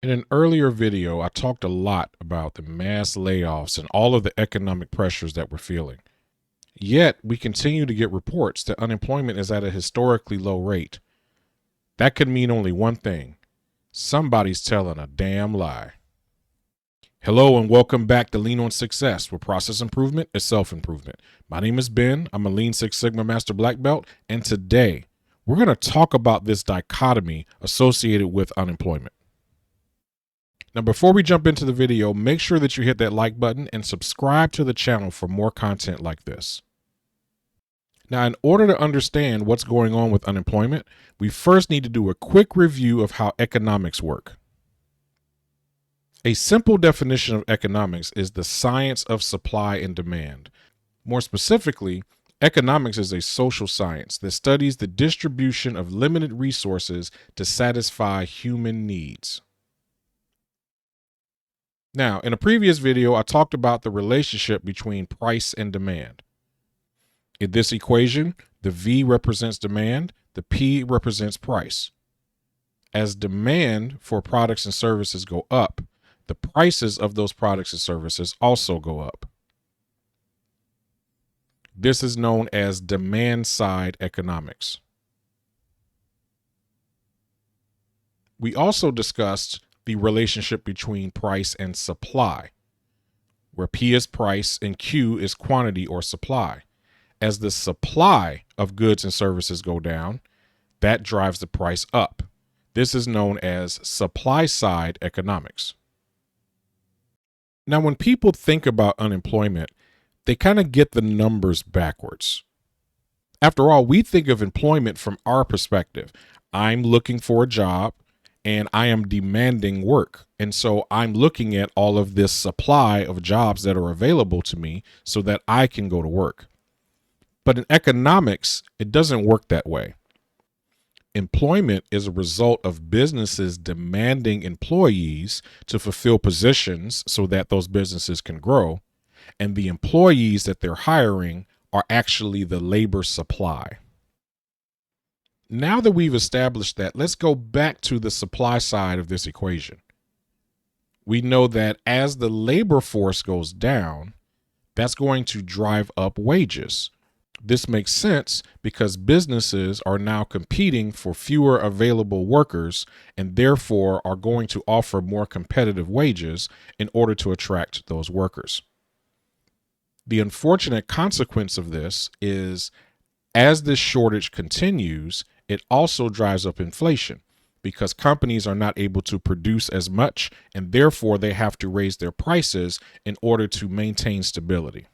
In an earlier video, I talked a lot about the mass layoffs and all of the economic pressures that we're feeling. Yet, we continue to get reports that unemployment is at a historically low rate. That could mean only one thing: somebody's telling a damn lie. Hello and welcome back to Lean on Success, where process improvement is self-improvement. My name is Ben. I'm a Lean Six Sigma Master Black Belt, and today we're going to talk about this dichotomy associated with unemployment. Now, before we jump into the video, make sure that you hit that like button and subscribe to the channel for more content like this. Now, in order to understand what's going on with unemployment, we first need to do a quick review of how economics work. A simple definition of economics is the science of supply and demand. More specifically, economics is a social science that studies the distribution of limited resources to satisfy human needs. Now, in a previous video, I talked about the relationship between price and demand. In this equation, the V represents demand, the P represents price. As demand for products and services go up, the prices of those products and services also go up. This is known as demand-side economics. We also discussed the relationship between price and supply, where P is price and Q is quantity or supply. As the supply of goods and services go down, that drives the price up. This is known as supply-side economics. Now, when people think about unemployment, they kind of get the numbers backwards. After all, we think of employment from our perspective. I'm looking for a job and I am demanding work. And so I'm looking at all of this supply of jobs that are available to me so that I can go to work. But in economics, it doesn't work that way. Employment is a result of businesses demanding employees to fulfill positions so that those businesses can grow. And the employees that they're hiring are actually the labor supply. Now that we've established that, let's go back to the supply side of this equation. We know that as the labor force goes down, that's going to drive up wages. This makes sense because businesses are now competing for fewer available workers and therefore are going to offer more competitive wages in order to attract those workers. The unfortunate consequence of this is, as this shortage continues, it also drives up inflation because companies are not able to produce as much and therefore they have to raise their prices in order to maintain stability.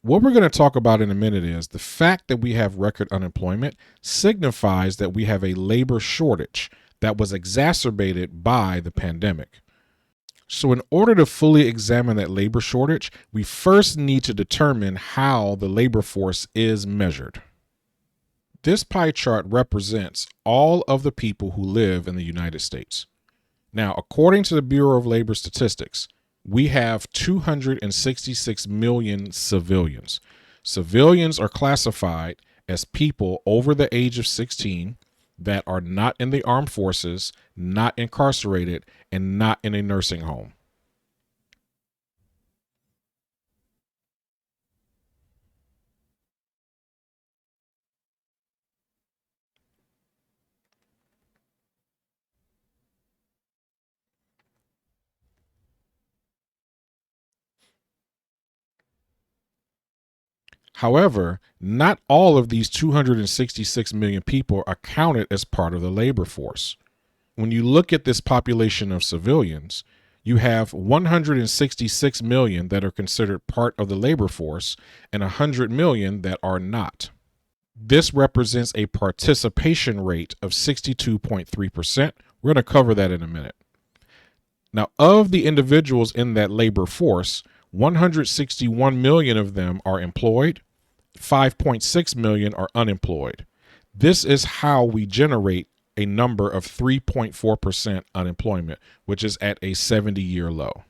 What we're going to talk about in a minute is the fact that we have record unemployment signifies that we have a labor shortage that was exacerbated by the pandemic. So in order to fully examine that labor shortage, we first need to determine how the labor force is measured. This pie chart represents all of the people who live in the United States. Now, according to the Bureau of Labor Statistics, we have 266 million civilians. Civilians are classified as people over the age of 16 that are not in the armed forces, not incarcerated, and not in a nursing home. However, not all of these 266 million people are counted as part of the labor force. When you look at this population of civilians, you have 166 million that are considered part of the labor force and 100 million that are not. This represents a participation rate of 62.3%. We're going to cover that in a minute. Now, of the individuals in that labor force, 161 million of them are employed, 5.6 million are unemployed. This is how we generate a number of 3.4% unemployment, which is at a 70-year low.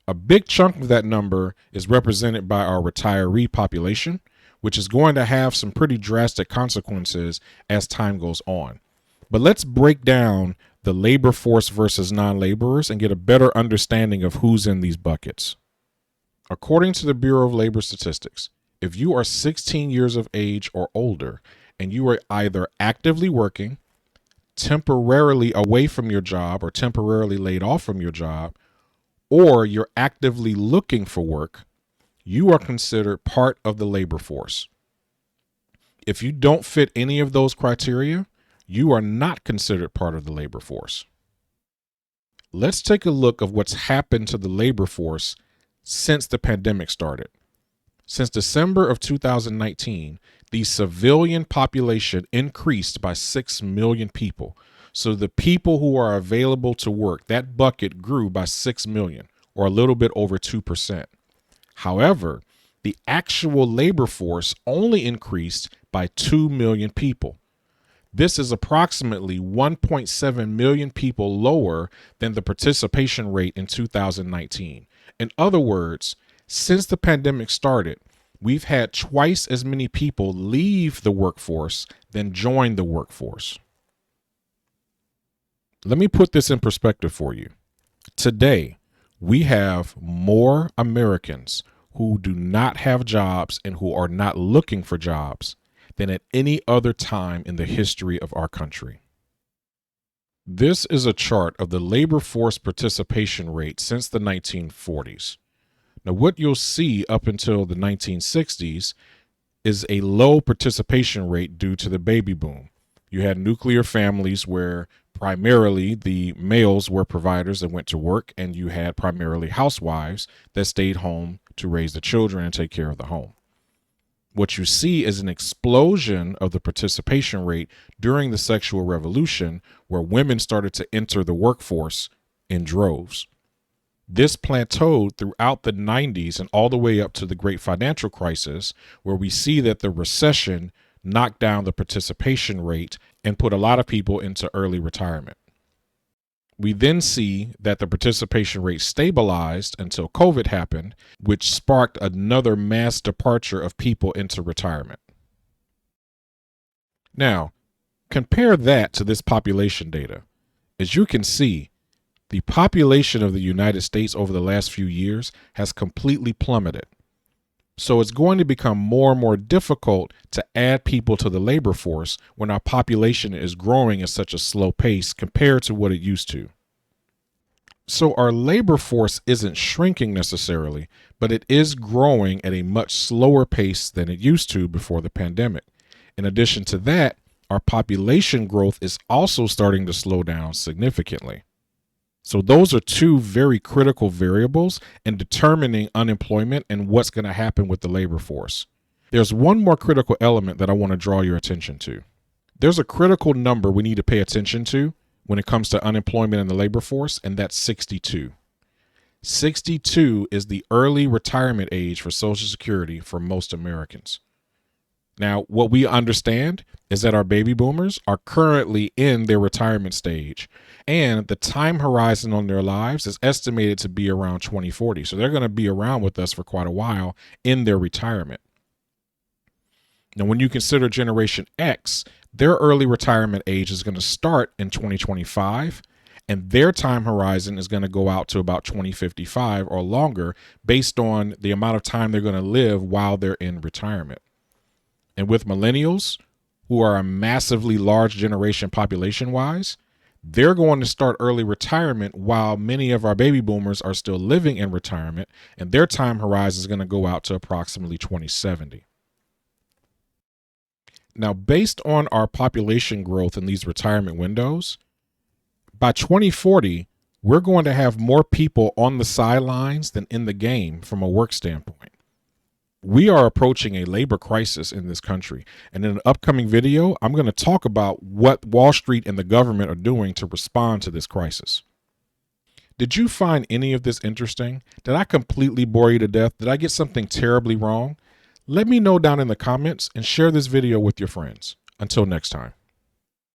A big chunk of that number is represented by our retiree population, which is going to have some pretty drastic consequences as time goes on. But let's break down the labor force versus non-laborers, and get a better understanding of who's in these buckets. According to the Bureau of Labor Statistics, if you are 16 years of age or older and you are either actively working, temporarily away from your job or temporarily laid off from your job, or you're actively looking for work, you are considered part of the labor force. If you don't fit any of those criteria, you are not considered part of the labor force. Let's take a look at what's happened to the labor force since the pandemic started. Since December of 2019, the civilian population increased by 6 million people. So the people who are available to work, that bucket grew by 6 million, or a little bit over 2%. However, the actual labor force only increased by 2 million people. This is approximately 1.7 million people lower than the participation rate in 2019. In other words, since the pandemic started, we've had twice as many people leave the workforce than join the workforce. Let me put this in perspective for you. Today, we have more Americans who do not have jobs and who are not looking for jobs than at any other time in the history of our country. This is a chart of the labor force participation rate since the 1940s. Now, what you'll see up until the 1960s is a low participation rate due to the baby boom. You had nuclear families where primarily the males were providers that went to work, and you had primarily housewives that stayed home to raise the children and take care of the home. What you see is an explosion of the participation rate during the sexual revolution, where women started to enter the workforce in droves. This plateaued throughout the 90s and all the way up to the great financial crisis, where we see that the recession knocked down the participation rate and put a lot of people into early retirement. We then see that the participation rate stabilized until COVID happened, which sparked another mass departure of people into retirement. Now, compare that to this population data. As you can see, the population of the United States over the last few years has completely plummeted. So it's going to become more and more difficult to add people to the labor force when our population is growing at such a slow pace compared to what it used to. So our labor force isn't shrinking necessarily, but it is growing at a much slower pace than it used to before the pandemic. In addition to that, our population growth is also starting to slow down significantly. So those are two very critical variables in determining unemployment and what's going to happen with the labor force. There's one more critical element that I want to draw your attention to. There's a critical number we need to pay attention to when it comes to unemployment in the labor force, and that's 62. 62 is the early retirement age for Social Security for most Americans. Now, what we understand is that our baby boomers are currently in their retirement stage, and the time horizon on their lives is estimated to be around 2040. So they're going to be around with us for quite a while in their retirement. Now, when you consider Generation X, their early retirement age is going to start in 2025, and their time horizon is going to go out to about 2055 or longer based on the amount of time they're going to live while they're in retirement. And with millennials, who are a massively large generation population-wise, they're going to start early retirement while many of our baby boomers are still living in retirement, and their time horizon is going to go out to approximately 2070. Now, based on our population growth in these retirement windows, by 2040, we're going to have more people on the sidelines than in the game from a work standpoint. We are approaching a labor crisis in this country. And in an upcoming video, I'm going to talk about what Wall Street and the government are doing to respond to this crisis. Did you find any of this interesting? Did I completely bore you to death? Did I get something terribly wrong? Let me know down in the comments and share this video with your friends. Until next time.